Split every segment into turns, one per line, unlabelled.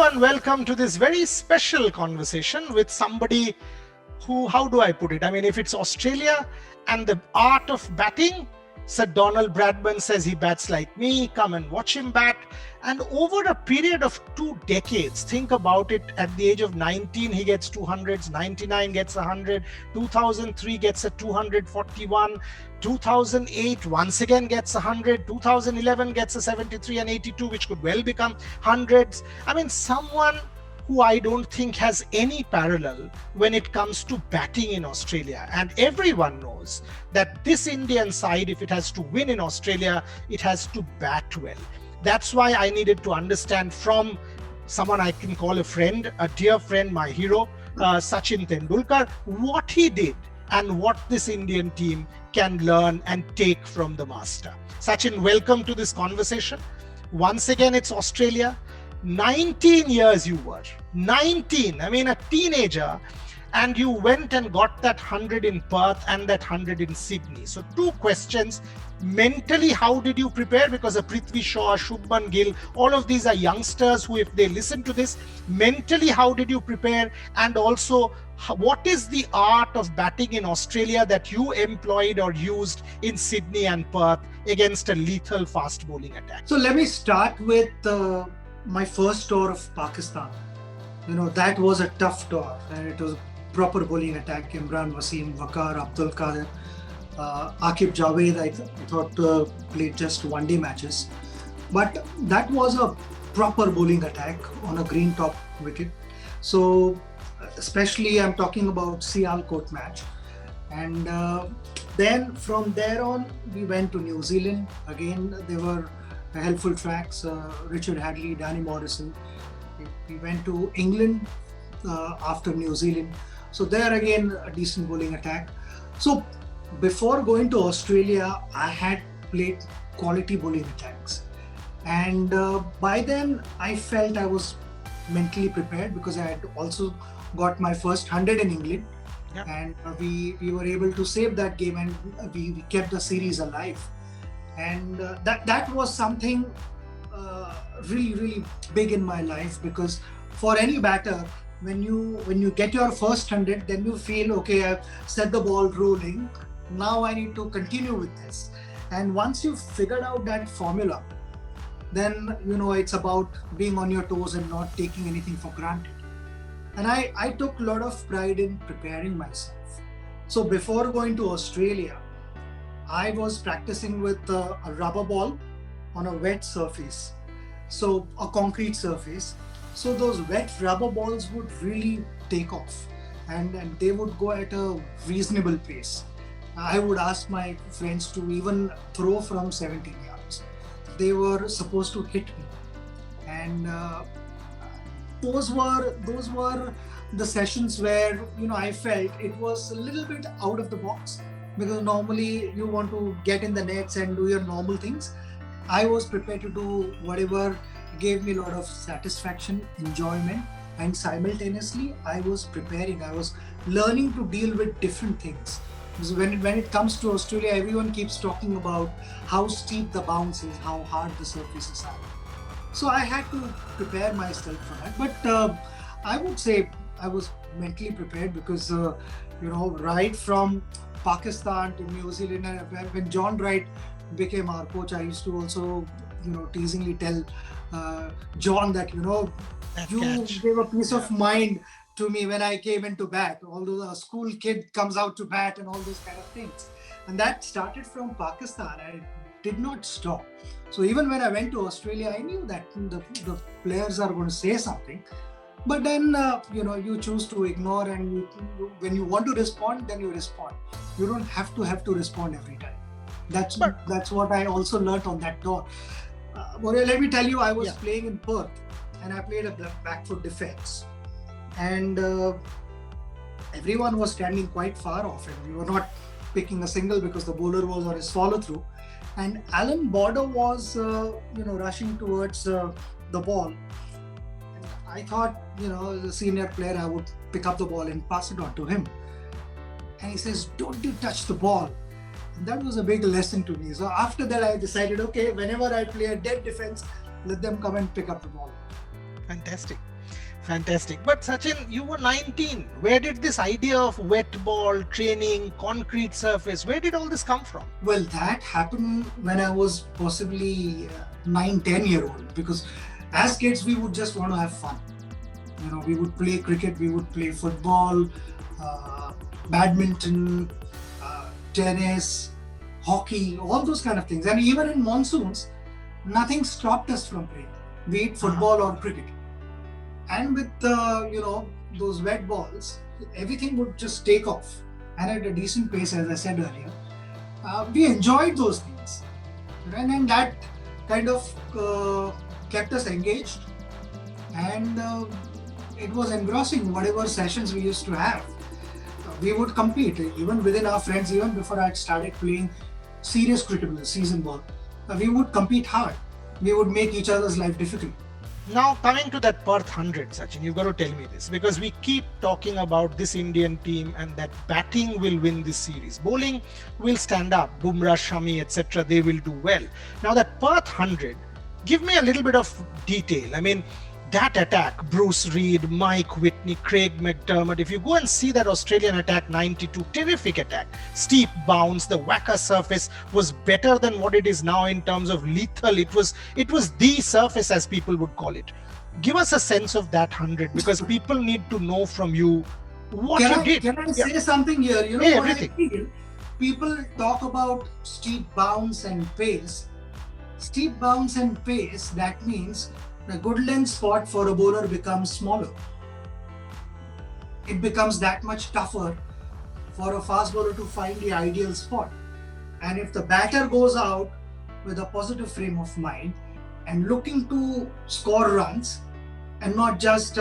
and welcome to this very special conversation with somebody who, how do I put it? I mean, if it's Australia and the art of batting, Sir Donald Bradman says he bats like me, come and watch him bat. And over a period of 2 decades, think about it, at the age of 19, he gets 200s, 99 gets 100, 2003 gets a 241, 2008 once again gets 100, 2011 gets a 73 and 82, which could well become hundreds. I mean, someone who I don't think has any parallel when it comes to batting in Australia. And everyone knows that this Indian side, if it has to win in Australia, it has to bat well. That's why I needed to understand from someone I can call a friend, a dear friend, my hero, Sachin Tendulkar, what he did and what this Indian team can learn and take from the master. Sachin, welcome to this conversation. Once again, it's Australia. 19 years you were, 19, I mean a teenager, and you went and got that 100 in Perth and that 100 in Sydney. So 2 questions. Mentally, how did you prepare? Because a Prithvi Shaw, Shubman Gill, all of these are youngsters who, if they listen to this, mentally, how did you prepare? And also, what is the art of batting in Australia that you employed or used in Sydney and Perth against a lethal fast bowling attack?
So let me start with my first tour of Pakistan. That was a tough tour, and it was proper bowling attack. Imran Wasim, Waqar, Abdul Qadir, Aqib Javed, I thought played just one-day matches. But that was a proper bowling attack on a green top wicket. So especially I'm talking about Sialkot match. And then from there on, we went to New Zealand. Again, there were helpful tracks, Richard Hadley, Danny Morrison. We went to England after New Zealand. So there again, a decent bowling attack. So before going to Australia, I had played quality bowling attacks. And by then, I felt I was mentally prepared because I had also got my first 100 in England.
Yep.
And we were able to save that game, and we kept the series alive. And that was something really, really big in my life, because for any batter, when you get your first 100, then you feel, okay, I've set the ball rolling. Now I need to continue with this. And once you've figured out that formula, then it's about being on your toes and not taking anything for granted. And I took a lot of pride in preparing myself. So before going to Australia, I was practicing with a rubber ball on a wet surface, so a concrete surface. So those wet rubber balls would really take off, and they would go at a reasonable pace. I would ask my friends to even throw from 17 yards. They were supposed to hit me, and those were the sessions where I felt it was a little bit out of the box. Because normally you want to get in the nets and do your normal things. I was prepared to do whatever gave me a lot of satisfaction, enjoyment, and simultaneously I was preparing. I was learning to deal with different things. Because when it comes to Australia, everyone keeps talking about how steep the bounce is, how hard the surfaces are. So I had to prepare myself for that. But I would say I was mentally prepared because, right from Pakistan to New Zealand, and when John Wright became our coach, I used to also, teasingly tell John that, you gave a peace of mind to me when I came into bat, although a school kid comes out to bat and all those kind of things. And that started from Pakistan, and it did not stop. So even when I went to Australia, I knew that the players are going to say something. But then, you choose to ignore, and when you want to respond, then you respond. You don't have to respond every time. That's what I also learnt on that tour. Let me tell you, I was playing in Perth, and I played a back foot defense. And everyone was standing quite far off, and we were not picking a single because the bowler was on his follow through. And Alan Border was, rushing towards the ball. I thought, as a senior player, I would pick up the ball and pass it on to him. And he says, "Don't you touch the ball." And that was a big lesson to me. So after that, I decided, okay, whenever I play a dead defense, let them come and pick up the ball.
Fantastic. Fantastic. But Sachin, you were 19. Where did this idea of wet ball, training, concrete surface, where did all this come from?
Well, that happened when I was possibly 9, 10 year old, because as kids we would just want to have fun. We would play cricket, we would play football, uh, badminton, tennis, hockey, all those kind of things. And even in monsoons, nothing stopped us from playing, be it football or cricket. And with those wet balls, everything would just take off, and at a decent pace, as I said earlier. We enjoyed those things, and that kind of kept us engaged, and it was engrossing. Whatever sessions we used to have, we would compete even within our friends. Even before I started playing serious cricket, season ball, we would compete hard. We would make each other's life difficult.
Now, coming to that Perth 100, Sachin, you've got to tell me this, because we keep talking about this Indian team and that batting will win this series. Bowling will stand up, Bumrah, Shami, etc. They will do well. Now, that Perth 100, give me a little bit of detail. I mean, that attack, Bruce Reid, Mike Whitney, Craig McDermott, if you go and see that Australian attack 92, terrific attack, steep bounce, the whacker surface was better than what it is now in terms of lethal. It was the surface, as people would call it. Give us a sense of that 100, because people need to know from you what you did.
Can I say something here?
Yeah,
what
everything.
I feel? People talk about steep bounce and pace. Steep bounce and pace, that means the good length spot for a bowler becomes smaller. It becomes that much tougher for a fast bowler to find the ideal spot. And if the batter goes out with a positive frame of mind and looking to score runs and not just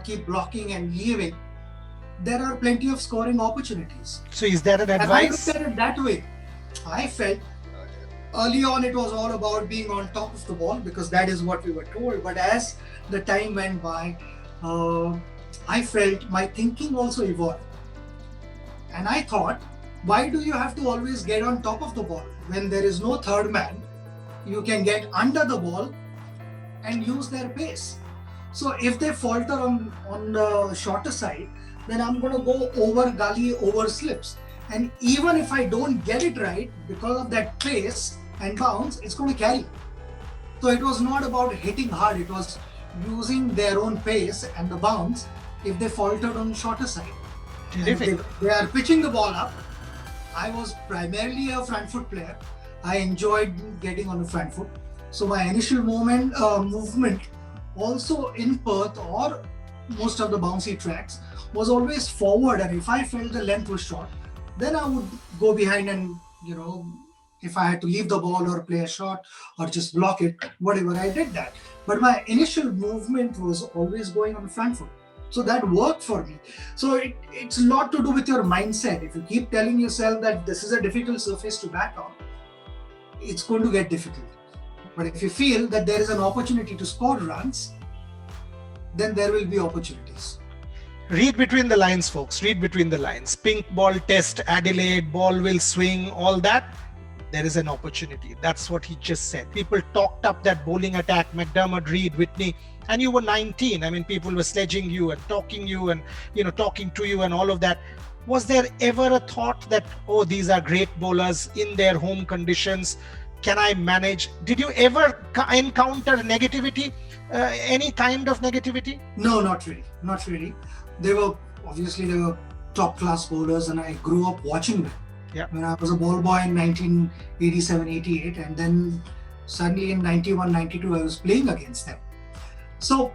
keep blocking and leaving, there are plenty of scoring opportunities.
So is that an
And I
advice?
looked at it that way. I felt early on it was all about being on top of the ball, because that is what we were told. But as the time went by, I felt my thinking also evolved. And I thought, why do you have to always get on top of the ball? When there is no third man, you can get under the ball and use their pace. So if they falter on the shorter side, then I'm going to go over gully, over slips. And even if I don't get it right, because of that pace and bounce, it's going to carry. So it was not about hitting hard, it was using their own pace and the bounce if they faltered on the shorter side.
Terrific.
They are pitching the ball up. I was primarily a front foot player. I enjoyed getting on the front foot. So my initial movement also in Perth or most of the bouncy tracks was always forward, and if I felt the length was short, then I would go behind and, if I had to leave the ball or play a shot or just block it, whatever, I did that. But my initial movement was always going on the front foot. So that worked for me. So it's a lot to do with your mindset. If you keep telling yourself that this is a difficult surface to bat on, it's going to get difficult. But if you feel that there is an opportunity to score runs, then there will be opportunities.
Read between the lines, folks. Read between the lines. Pink ball test, Adelaide, ball will swing, all that. There is an opportunity. That's what he just said. People talked up that bowling attack, McDermott, Reid, Whitney, and you were 19. I mean, people were sledging you and talking to you and all of that. Was there ever a thought that, oh, these are great bowlers in their home conditions? Can I manage? Did you ever encounter negativity? Any kind of negativity?
No, not really. Not really. They were top class bowlers, and I grew up watching them.
Yeah.
When I was a ball boy in 1987-88, and then suddenly in 91-92 I was playing against them. So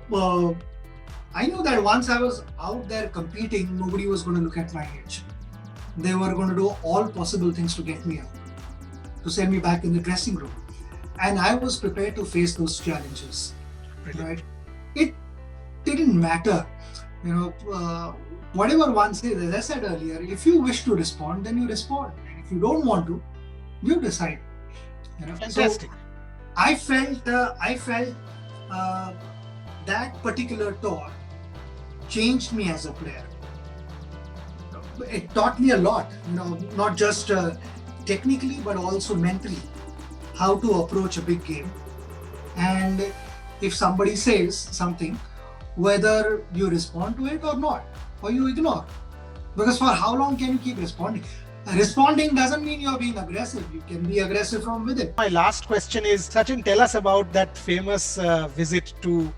I knew that once I was out there competing, nobody was going to look at my age. They were going to do all possible things to get me out, to send me back in the dressing room. And I was prepared to face those challenges.
Brilliant.
Right? It didn't matter. Whatever one says, as I said earlier, if you wish to respond, then you respond. And if you don't want to, you decide.
Fantastic.
So I felt that particular tour changed me as a player. It taught me a lot, not just technically, but also mentally, how to approach a big game. And if somebody says something, whether you respond to it or not, or you ignore. Because for how long can you keep responding? Responding doesn't mean you're being aggressive. You can be aggressive from within.
My last question is, Sachin, tell us about that famous visit to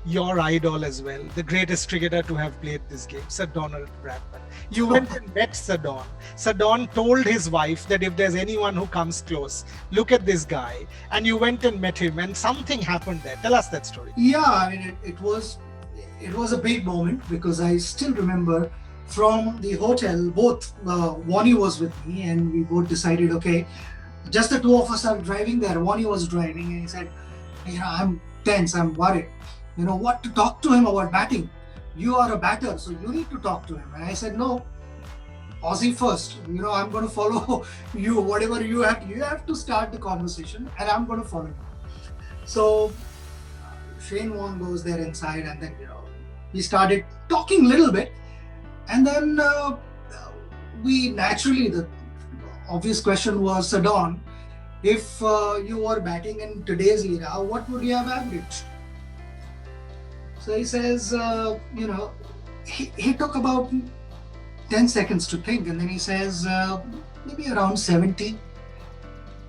your idol as well, the greatest cricketer to have played this game, Sir Donald Bradman. You went and met Sir Don. Sir Don told his wife that if there's anyone who comes close, look at this guy. And you went and met him, and something happened there. Tell us that story.
Yeah, I mean, it was a big moment, because I still remember from the hotel, both Wani was with me, and we both decided, okay, just the two of us are driving there. Wani was driving, and he said, I'm tense, I'm worried. What to talk to him about batting? You are a batter, so you need to talk to him. And I said, no, Aussie first. I'm going to follow you. Whatever you have to start the conversation, and I'm going to follow you. So Shane Warne goes there inside, and then we started talking a little bit, and then we naturally, the obvious question was, Sir Don, if you were batting in today's era, what would you have averaged? So he says, he took about 10 seconds to think, and then he says, maybe around 70.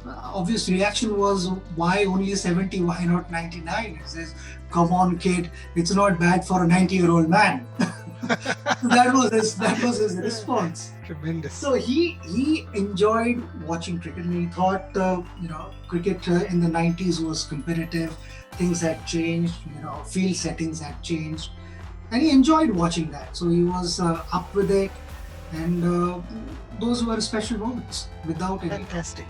Obvious reaction was, why only 70? Why not 99? He says, come on, kid, it's not bad for a 90-year-old man. That was his response.
Tremendous.
So he enjoyed watching cricket, and he thought, cricket in the 90s was competitive. Things had changed, field settings had changed, and he enjoyed watching that. So he was up with it, and those were special moments, without any.
Fantastic.